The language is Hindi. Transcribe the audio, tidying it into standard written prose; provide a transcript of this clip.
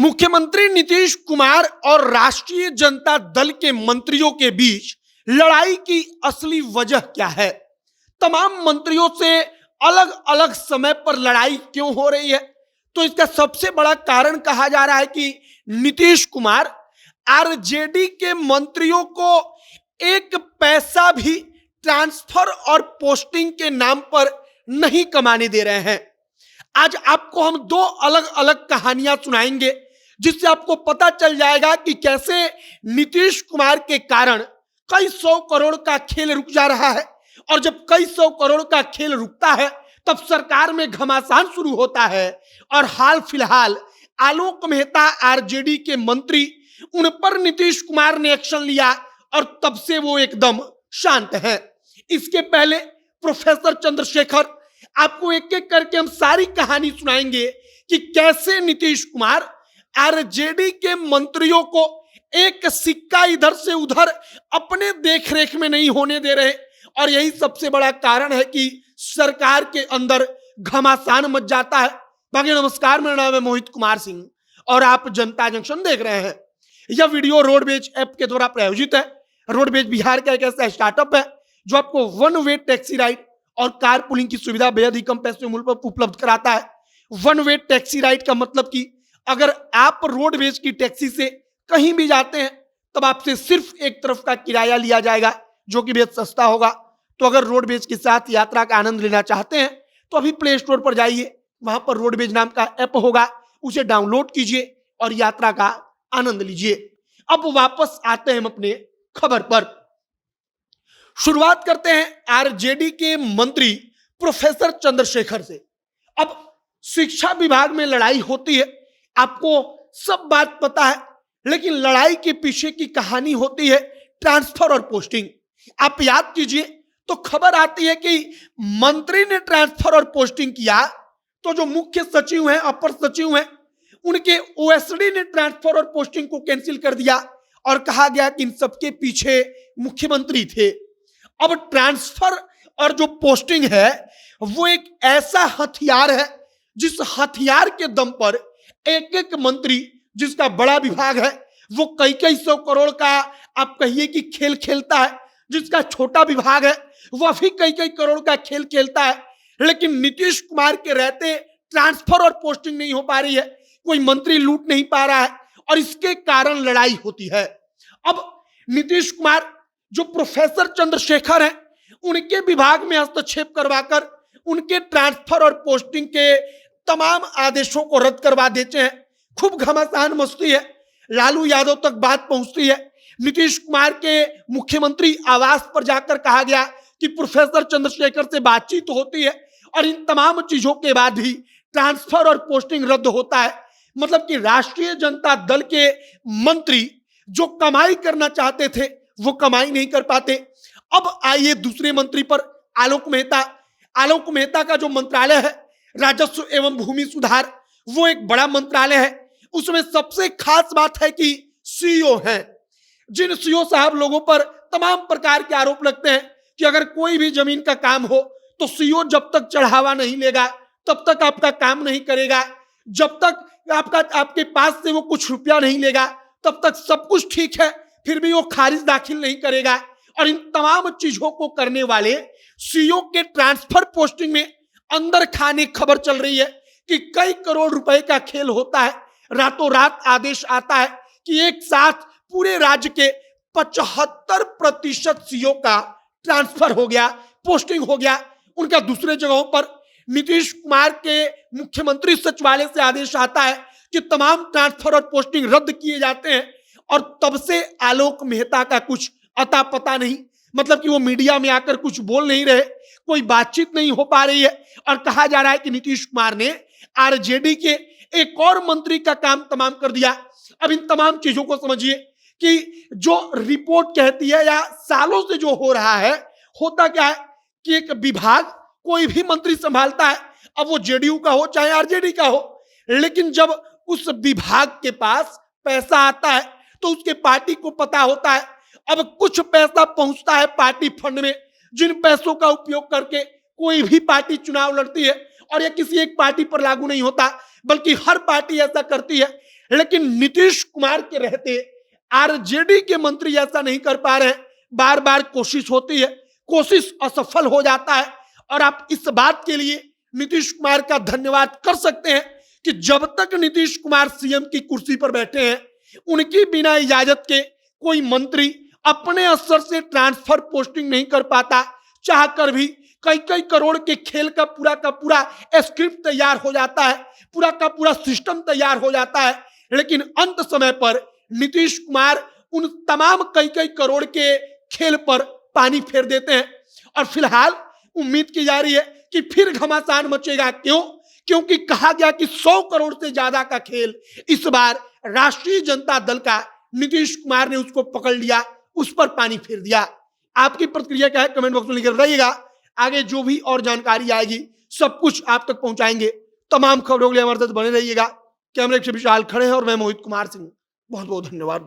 मुख्यमंत्री नीतीश कुमार और राष्ट्रीय जनता दल के मंत्रियों के बीच लड़ाई की असली वजह क्या है? तमाम मंत्रियों से अलग अलग समय पर लड़ाई क्यों हो रही है? तो इसका सबसे बड़ा कारण कहा जा रहा है कि नीतीश कुमार आरजेडी के मंत्रियों को एक पैसा भी ट्रांसफर और पोस्टिंग के नाम पर नहीं कमाने दे रहे हैं। आज आपको हम दो अलग अलग कहानियां सुनाएंगे जिससे आपको पता चल जाएगा कि कैसे नीतीश कुमार के कारण कई सौ करोड़ का खेल रुक जा रहा है, और जब कई सौ करोड़ का खेल रुकता है तब सरकार में घमासान शुरू होता है। और हाल फिलहाल आलोक मेहता आरजेडी के मंत्री, उन पर नीतीश कुमार ने एक्शन लिया और तब से वो एकदम शांत है। इसके पहले प्रोफेसर चंद्रशेखर, आपको एक एक करके हम सारी कहानी सुनाएंगे कि कैसे नीतीश कुमार आरजेडी के मंत्रियों को एक सिक्का इधर से उधर अपने देखरेख में नहीं होने दे रहे, और यही सबसे बड़ा कारण है कि सरकार के अंदर घमासान मच जाता है। बाकी नमस्कार, मेरा नाम है मोहित कुमार सिंह और आप जनता जंक्शन देख रहे हैं। यह वीडियो रोडवेज ऐप के द्वारा प्रायोजित है। रोडवेज बिहार का एक ऐसा स्टार्टअप है जो आपको वन वे टैक्सी राइड और कार पुलिंग की सुविधा बेहद ही कम पैसे मूल्य पर उपलब्ध कराता है। वन वे टैक्सी राइड का मतलब कि अगर आप रोडवेज की टैक्सी से कहीं भी जाते हैं तब आपसे सिर्फ एक तरफ का किराया लिया जाएगा जो कि बेहद सस्ता होगा। तो अगर रोडवेज के साथ यात्रा का आनंद लेना चाहते हैं तो अभी प्ले स्टोर पर जाइए, वहां पर रोडवेज नाम का ऐप होगा, उसे डाउनलोड कीजिए और यात्रा का आनंद लीजिए। अब वापस आते हैं हम अपने खबर पर। शुरुआत करते हैं आरजेडी के मंत्री प्रोफेसर चंद्रशेखर से। अब शिक्षा विभाग में लड़ाई होती है, आपको सब बात पता है, लेकिन लड़ाई के पीछे की कहानी होती है ट्रांसफर और पोस्टिंग। आप याद कीजिए तो खबर आती है कि मंत्री ने ट्रांसफर और पोस्टिंग किया तो जो मुख्य सचिव हैं, अपर सचिव हैं, उनके ओएसडी ने ट्रांसफर और पोस्टिंग को कैंसिल कर दिया और कहा गया कि इन सबके पीछे मुख्यमंत्री थे। अब ट्रांसफर और जो पोस्टिंग है वो एक ऐसा हथियार है जिस हथियार के दम पर एक एक मंत्री, जिसका बड़ा विभाग है, वो कई कई सौ करोड़ का आप कहिए कि खेल खेलता है, जिसका छोटा विभाग है वह भी कई कई करोड़ का खेल खेलता है। लेकिन नीतीश कुमार के रहते ट्रांसफर और पोस्टिंग नहीं हो पा रही है, कोई मंत्री लूट नहीं पा रहा है और इसके कारण लड़ाई होती है। अब नीतीश कुमार जो प्रोफेसर चंद्रशेखर हैं, उनके विभाग में हस्तक्षेप करवाकर उनके ट्रांसफर और पोस्टिंग के तमाम आदेशों को रद्द करवा देते हैं। खूब घमासान मचती है, लालू यादव तक बात पहुंचती है। नीतीश कुमार के मुख्यमंत्री आवास पर जाकर कहा गया कि प्रोफेसर चंद्रशेखर से बातचीत होती है, और इन तमाम चीजों के बाद भी ट्रांसफर और पोस्टिंग रद्द होता है। मतलब कि राष्ट्रीय जनता दल के मंत्री जो कमाई करना चाहते थे वो कमाई नहीं कर पाते। अब आइए दूसरे मंत्री पर, आलोक मेहता। आलोक मेहता का जो मंत्रालय है राजस्व एवं भूमि सुधार, वो एक बड़ा मंत्रालय है। उसमें सबसे खास बात है कि सीईओ हैं, जिन सीईओ साहब लोगों पर तमाम प्रकार के आरोप लगते हैं कि अगर कोई भी जमीन का काम हो तो सीईओ जब तक चढ़ावा नहीं लेगा तब तक आपका काम नहीं करेगा, जब तक आपके पास से वो कुछ रुपया नहीं लेगा तब तक सब कुछ ठीक है, फिर भी वो खारिज दाखिल नहीं करेगा। और इन तमाम चीजों को करने वाले सीईओ के ट्रांसफर पोस्टिंग में अंदर खाने खबर चल रही है कि कई करोड़ रुपए का खेल होता है। रातों रात आदेश आता है कि एक साथ पूरे राज्य के 75% सीईओ का ट्रांसफर हो गया, पोस्टिंग हो गया, उनका दूसरे जगहों पर। नीतीश कुमार के मुख्यमंत्री सचिवालय से आदेश आता है कि तमाम ट्रांसफर और पोस्टिंग रद्द किए जाते हैं, और तब से आलोक मेहता का कुछ अता पता नहीं। मतलब कि वो मीडिया में आकर कुछ बोल नहीं रहे, कोई बातचीत नहीं हो पा रही है, और कहा जा रहा है कि नीतीश कुमार ने आरजेडी के एक और मंत्री का काम तमाम कर दिया। अब इन तमाम चीजों को समझिए कि जो रिपोर्ट कहती है या सालों से जो हो रहा है, होता क्या है कि एक विभाग कोई भी मंत्री संभालता है, अब वो जेडीयू का हो चाहे आरजेडी का हो, लेकिन जब उस विभाग के पास पैसा आता है तो उसके पार्टी को पता होता है। अब कुछ पैसा पहुंचता है पार्टी फंड में, जिन पैसों का उपयोग करके कोई भी पार्टी चुनाव लड़ती है, और यह किसी एक पार्टी पर लागू नहीं होता, बल्कि हर पार्टी ऐसा करती है। लेकिन नीतीश कुमार के रहते आरजेडी के मंत्री ऐसा नहीं कर पा रहे हैं। बार बार कोशिश होती है, कोशिश असफल हो जाता है। और आप इस बात के लिए नीतीश कुमार का धन्यवाद कर सकते हैं कि जब तक नीतीश कुमार सीएम की कुर्सी पर बैठे हैं, उनकी बिना इजाजत के कोई मंत्री अपने स्तर से ट्रांसफर पोस्टिंग नहीं कर पाता। चाहकर भी कई कई करोड़ के खेल का पूरा स्क्रिप्ट तैयार हो जाता है, पूरा का पूरा सिस्टम तैयार हो जाता है, लेकिन अंत समय पर नीतीश कुमार उन तमाम कई कई करोड़ के खेल पर पानी फेर देते हैं। और फिलहाल उम्मीद की जा रही है कि फिर घमासान मचेगा। क्यों? क्योंकि कहा गया कि 100 करोड़ से ज्यादा का खेल इस बार राष्ट्रीय जनता दल का नीतीश कुमार ने उसको पकड़ लिया, उस पर पानी फेर दिया। आपकी प्रतिक्रिया क्या है? कमेंट बॉक्स में लिखकर बताइएगा। आगे जो भी और जानकारी आएगी सब कुछ आप तक पहुंचाएंगे। तमाम खबरों के लिए हमारे साथ बने रहिएगा। कैमरे के विशाल खड़े हैं और मैं मोहित कुमार सिंह। बहुत बहुत धन्यवाद।